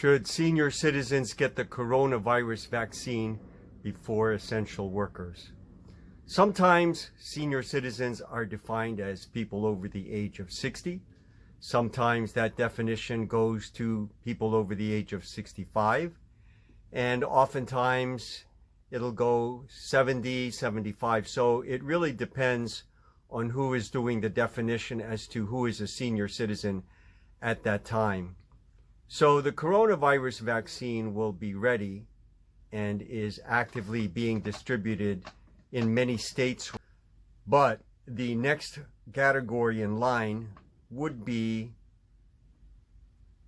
Should senior citizens get the coronavirus vaccine before essential workers? Sometimes senior citizens are defined as people over the age of 60. Sometimes that definition goes to people over the age of 65. And oftentimes it'll go 70, 75. So it really depends on who is doing the definition as to who is a senior citizen at that time. So the coronavirus vaccine will be ready and is actively being distributed in many states. But the next category in line would be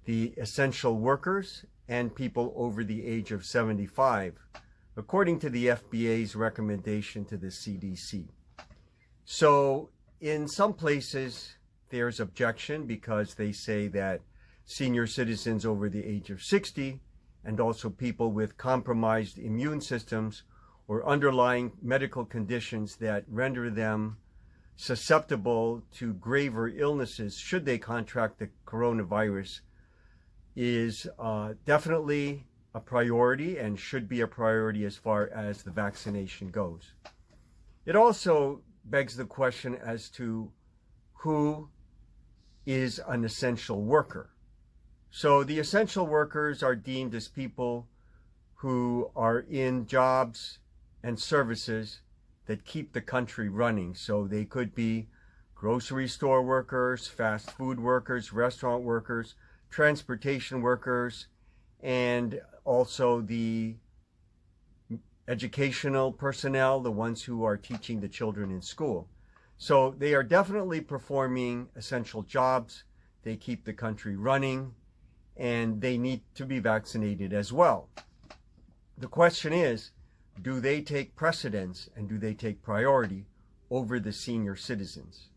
the essential workers and people over the age of 75, according to the FBA's recommendation to the CDC. So in some places, there's objection because they say that senior citizens over the age of 60 and also people with compromised immune systems or underlying medical conditions that render them susceptible to graver illnesses should they contract the coronavirus is definitely a priority and should be a priority as far as the vaccination goes. It also begs the question as to who is an essential worker. So the essential workers are deemed as people who are in jobs and services that keep the country running. So they could be grocery store workers, fast food workers, restaurant workers, transportation workers, and also the educational personnel, the ones who are teaching the children in school. So they are definitely performing essential jobs. They keep the country running, and they need to be vaccinated as well. The question is, do they take precedence and do they take priority over the senior citizens?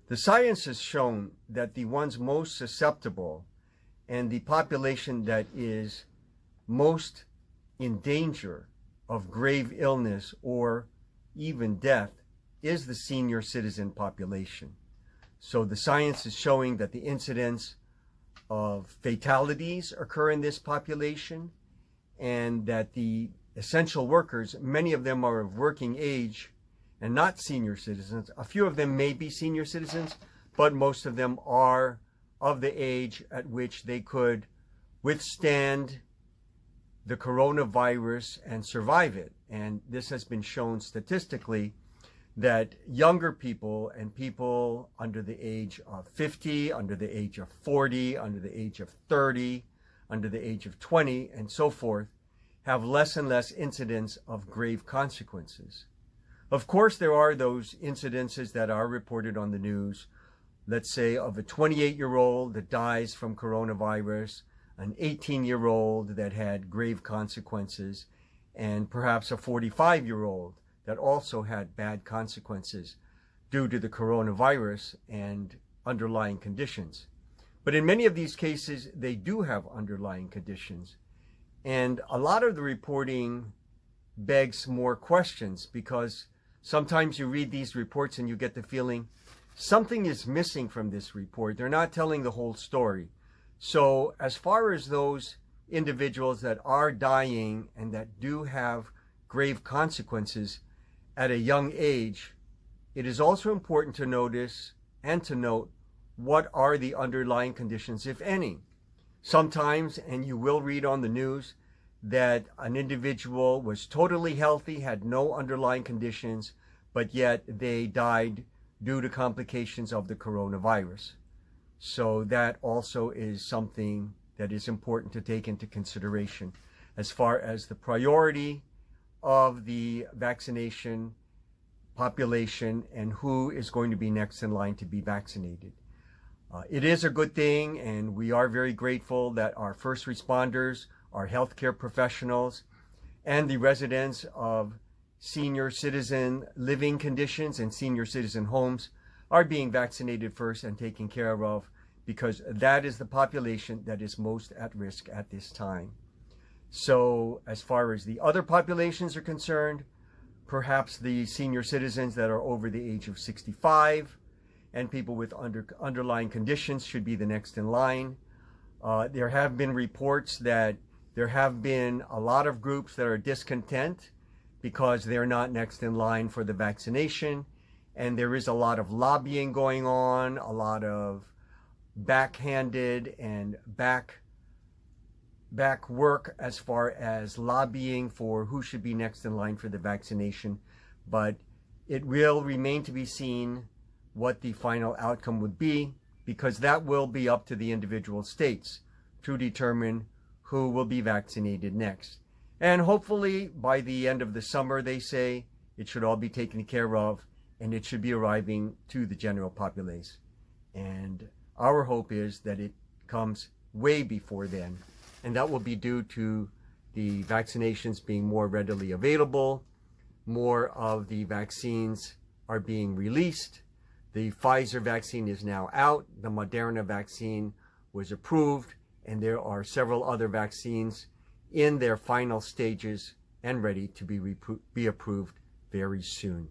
The science has shown that the ones most susceptible and the population that is most in danger of grave illness or even death is the senior citizen population. So the science is showing that the incidence of fatalities occur in this population, and that the essential workers, many of them are of working age and not senior citizens. A few of them may be senior citizens, but most of them are of the age at which they could withstand the coronavirus and survive it. And this has been shown statistically that younger people and people under the age of 50, under the age of 40, under the age of 30, under the age of 20, and so forth, have less and less incidents of grave consequences. Of course, there are those incidences that are reported on the news, let's say of a 28-year-old that dies from coronavirus, an 18-year-old that had grave consequences, and perhaps a 45-year-old that also had bad consequences due to the coronavirus and underlying conditions. But in many of these cases, they do have underlying conditions. And a lot of the reporting begs more questions because sometimes you read these reports and you get the feeling something is missing from this report. They're not telling the whole story. So as far as those individuals that are dying and that do have grave consequences at a young age, it is also important to notice and to note what are the underlying conditions, if any. Sometimes, and you will read on the news, that an individual was totally healthy, had no underlying conditions, but yet they died due to complications of the coronavirus. So that also is something that is important to take into consideration as far as the priority of the vaccination population and who is going to be next in line to be vaccinated. It is a good thing, and we are very grateful that our first responders, our healthcare professionals, and the residents of senior citizen living conditions and senior citizen homes are being vaccinated first and taken care of, because that is the population that is most at risk at this time. So as far as the other populations are concerned, perhaps the senior citizens that are over the age of 65 and people with underlying conditions should be the next in line. There have been reports that there have been a lot of groups that are discontent because they're not next in line for the vaccination. And there is a lot of lobbying going on, a lot of backhanded and back work as far as lobbying for who should be next in line for the vaccination. But it will remain to be seen what the final outcome would be, because that will be up to the individual states to determine who will be vaccinated next. And hopefully by the end of the summer, they say, it should all be taken care of and it should be arriving to the general populace. And our hope is that it comes way before then, and that will be due to the vaccinations being more readily available. More of the vaccines are being released. The Pizer vaccine is now out. The Moderna vaccine was approved, and there are several other vaccines in their final stages and ready to be approved very soon.